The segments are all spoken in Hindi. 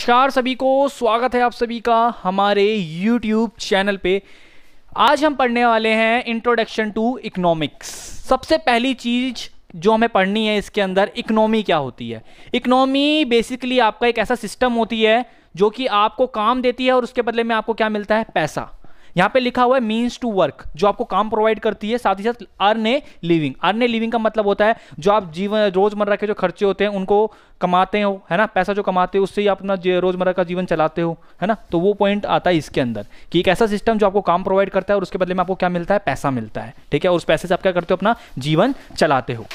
नमस्कार सभी को, स्वागत है आप सभी का हमारे YouTube चैनल पे। आज हम पढ़ने वाले हैं इंट्रोडक्शन टू इकोनॉमिक्स। सबसे पहली चीज जो हमें पढ़नी है इसके अंदर, इकोनॉमी क्या होती है। इकोनॉमी बेसिकली आपका एक ऐसा सिस्टम होती है जो कि आपको काम देती है और उसके बदले में आपको क्या मिलता है, पैसा। यहाँ पे लिखा हुआ है मीन्स टू वर्क, जो आपको काम प्रोवाइड करती है, साथ ही साथ earn a living. Earn a living का मतलब होता है जो आप जीवन रोजमर्रा के जो खर्चे होते हैं उनको कमाते हो, है ना, पैसा जो कमाते हो उससे ही आप अपना रोजमर्रा का जीवन चलाते हो, है ना। तो वो पॉइंट आता है इसके अंदर कि एक ऐसा सिस्टम जो आपको काम प्रोवाइड करता है और उसके बदले में आपको क्या मिलता है, पैसा मिलता है, ठीक है। और उस पैसे से आप क्या करते हो, अपना जीवन चलाते हो।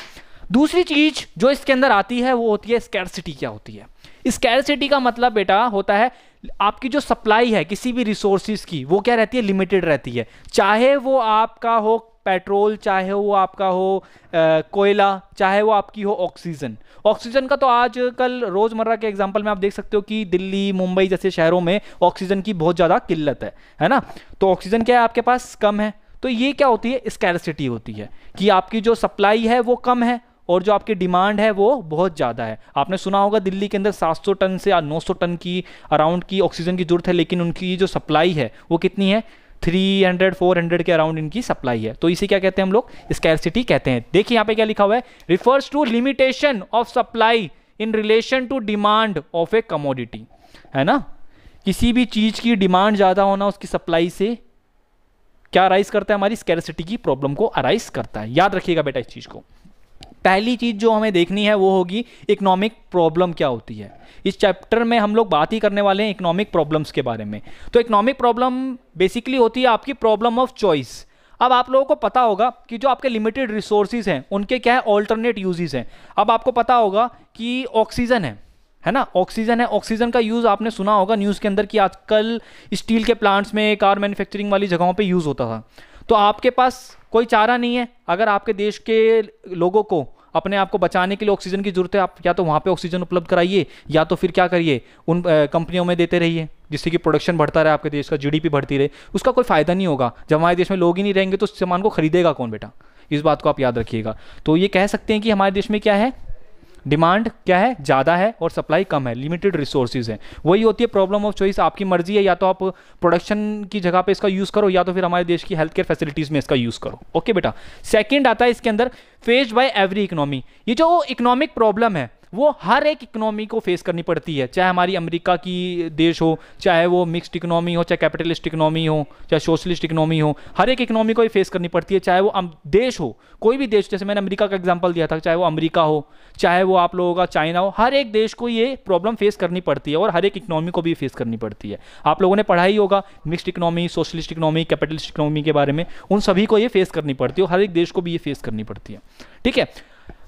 दूसरी चीज जो इसके अंदर आती है वो होती है स्कैरसिटी। क्या होती है स्कैरसिटी का मतलब बेटा होता है आपकी जो सप्लाई है किसी भी रिसोर्सिस की, वो क्या रहती है, लिमिटेड रहती है। चाहे वो आपका हो पेट्रोल, चाहे वो आपका हो कोयला, चाहे वो आपकी हो ऑक्सीजन। ऑक्सीजन का तो आजकल रोजमर्रा के एग्जांपल में आप देख सकते हो कि दिल्ली, मुंबई जैसे शहरों में ऑक्सीजन की बहुत ज़्यादा किल्लत है ना। तो ऑक्सीजन क्या है, आपके पास कम है। तो ये क्या होती है, स्कैरसिटी होती है कि आपकी जो सप्लाई है वो कम है और जो आपकी डिमांड है वो बहुत ज़्यादा है। आपने सुना होगा दिल्ली के अंदर 700 टन से 900 टन की अराउंड की ऑक्सीजन की जरूरत है, लेकिन उनकी जो सप्लाई है वो कितनी है, 300-400 के अराउंड इनकी सप्लाई है। तो इसे क्या कहते हैं हम लोग, स्कैरसिटी कहते हैं। देखिए यहाँ पे क्या लिखा हुआ है, refers to limitation of supply in relation to demand of a commodity, है ना। किसी भी चीज़ की डिमांड ज़्यादा होना उसकी सप्लाई से क्या अराइज करता है, हमारी स्कैरसिटी की प्रॉब्लम को अराइज करता है। याद रखिएगा बेटा इस चीज़ को। पहली चीज जो हमें देखनी है वो होगी इकोनॉमिक प्रॉब्लम क्या होती है। इस चैप्टर में हम लोग बात ही करने वाले हैं इकोनॉमिक प्रॉब्लम्स के बारे में। तो इकोनॉमिक प्रॉब्लम बेसिकली होती है आपकी प्रॉब्लम ऑफ चॉइस। अब आप लोगों को पता होगा कि जो आपके लिमिटेड रिसोर्सेज हैं उनके क्या है, ऑल्टरनेट यूजेस हैं। अब आपको पता होगा कि ऑक्सीजन है ना, ऑक्सीजन है। ऑक्सीजन का यूज़ आपने सुना होगा न्यूज़ के अंदर कि आजकल स्टील के प्लांट्स में, कार मैन्युफैक्चरिंग वाली जगहों पे यूज़ होता था। तो आपके पास कोई चारा नहीं है, अगर आपके देश के लोगों को अपने आप को बचाने के लिए ऑक्सीजन की जरूरत है, आप या तो वहाँ पे ऑक्सीजन उपलब्ध कराइए या तो फिर क्या करिए, उन कंपनियों में देते रहिए जिससे कि प्रोडक्शन बढ़ता रहे, आपके देश का जीडीपी बढ़ती रहे। उसका कोई फायदा नहीं होगा। जब हमारे देश में लोग ही नहीं रहेंगे तो उस सामान को खरीदेगा कौन बेटा, इस बात को आप याद रखिएगा। तो ये कह सकते हैं कि हमारे देश में क्या है, डिमांड क्या है, ज़्यादा है और सप्लाई कम है, लिमिटेड रिसोर्सेज है। वही होती है प्रॉब्लम ऑफ चॉइस। आपकी मर्जी है, या तो आप प्रोडक्शन की जगह पे इसका यूज़ करो या तो फिर हमारे देश की हेल्थ केयर फैसिलिटीज़ में इसका यूज़ करो। ओके बेटा। सेकंड आता है इसके अंदर फेस्ड बाय एवरी इकोनॉमी। ये जो इकोनॉमिक प्रॉब्लम है वो हर एक इकोनॉमी को फेस करनी पड़ती है, चाहे हमारी अमेरिका की देश हो, चाहे वो मिक्स्ड इकोनॉमी हो, चाहे कैपिटलिस्ट इकोनॉमी हो, चाहे सोशलिस्ट इकोनॉमी हो। हर एक इकोनॉमी को ये फेस करनी पड़ती है, चाहे वो देश हो, कोई भी देश। जैसे मैंने अमेरिका का एग्जांपल दिया था, चाहे वो अमेरिका हो, चाहे वो आप लोगों का चाइना हो, हर एक देश को ये प्रॉब्लम फेस करनी पड़ती है और हर एक इकोनॉमी को भी फेस करनी पड़ती है। आप लोगों ने पढ़ा ही होगा mixed economy, socialist economy, capitalist economy के बारे में। उन सभी को ये फेस करनी पड़ती है और हर एक देश को भी ये फेस करनी पड़ती है, ठीक है।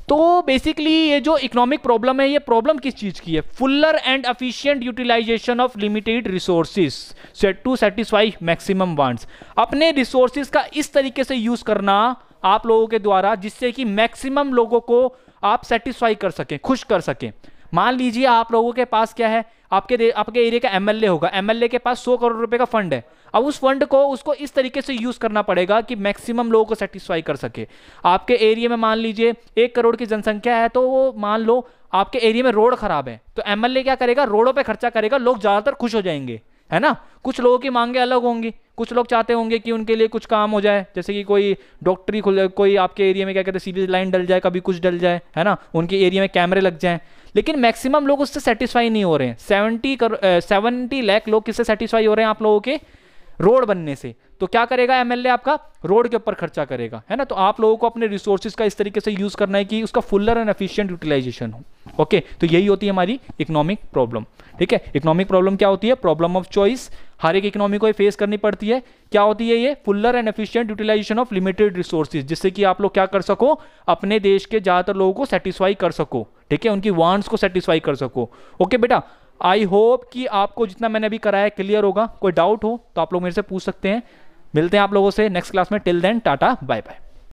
तो बेसिकली ये जो इकोनॉमिक प्रॉब्लम है, ये प्रॉब्लम किस चीज की है, fuller and efficient utilization of limited resources to satisfy maximum wants. अपने रिसोर्सेज का इस तरीके से यूज करना आप लोगों के द्वारा जिससे कि मैक्सिमम लोगों को आप सेटिस्फाई कर सकें, खुश कर सकें। मान लीजिए आप लोगों के पास क्या है, आपके एरिया का एमएलए होगा, एमएलए के पास 100 करोड़ रुपए का फंड है। अब उस फंड को उसको इस तरीके से यूज करना पड़ेगा कि मैक्सिमम लोगों को सेटिस्फाई कर सके। आपके एरिया में मान लीजिए 1 करोड़ की जनसंख्या है, तो वो मान लो आपके एरिया में रोड खराब है, तो एमएलए क्या करेगा, रोडों पे खर्चा करेगा, लोग ज्यादातर खुश हो जाएंगे, है ना। कुछ लोगों की मांगे अलग होंगी, कुछ लोग चाहते होंगे कि उनके लिए कुछ काम हो जाए, जैसे कि कोई डॉक्टरी खुल जाए, कोई आपके एरिया में क्या कहते हैं सीरीज लाइन डल जाए, कभी कुछ डल जाए, है ना, उनके एरिया में कैमरे लग जाएं। लेकिन मैक्सिमम लोग उससे सेटिस्फाई नहीं हो रहे हैं। 70 लाख लोग किससे सेटिस्फाई हो रहे हैं, आप लोगों के रोड बनने से। तो क्या करेगा एमएलए, आपका रोड के ऊपर खर्चा करेगा, है ना। तो आप लोगों को अपने रिसोर्सेज का इस तरीके से यूज करना है कि उसका फुलर एंड एफिशिएंट यूटिलाइजेशन हो। ओके, तो यही होती है हमारी इकोनॉमिक प्रॉब्लम, ठीक है। इकोनॉमिक प्रॉब्लम क्या होती है, प्रॉब्लम ऑफ चॉइस। हर एक इकोनॉमी को फेस करनी पड़ती है। क्या होती है ये, fuller and efficient utilization of limited resources, जिससे कि आप लोग क्या कर सको, अपने देश के ज्यादातर लोगों को सेटिस्फाई कर सको, ठीक है, उनकी वांट्स को सेटिस्फाई कर सको। ओके बेटा, आई होप कि आपको जितना मैंने अभी कराया क्लियर होगा। कोई डाउट हो तो आप लोग मेरे से पूछ सकते हैं। मिलते हैं आप लोगों से नेक्स्ट क्लास में। Till then tata bye bye.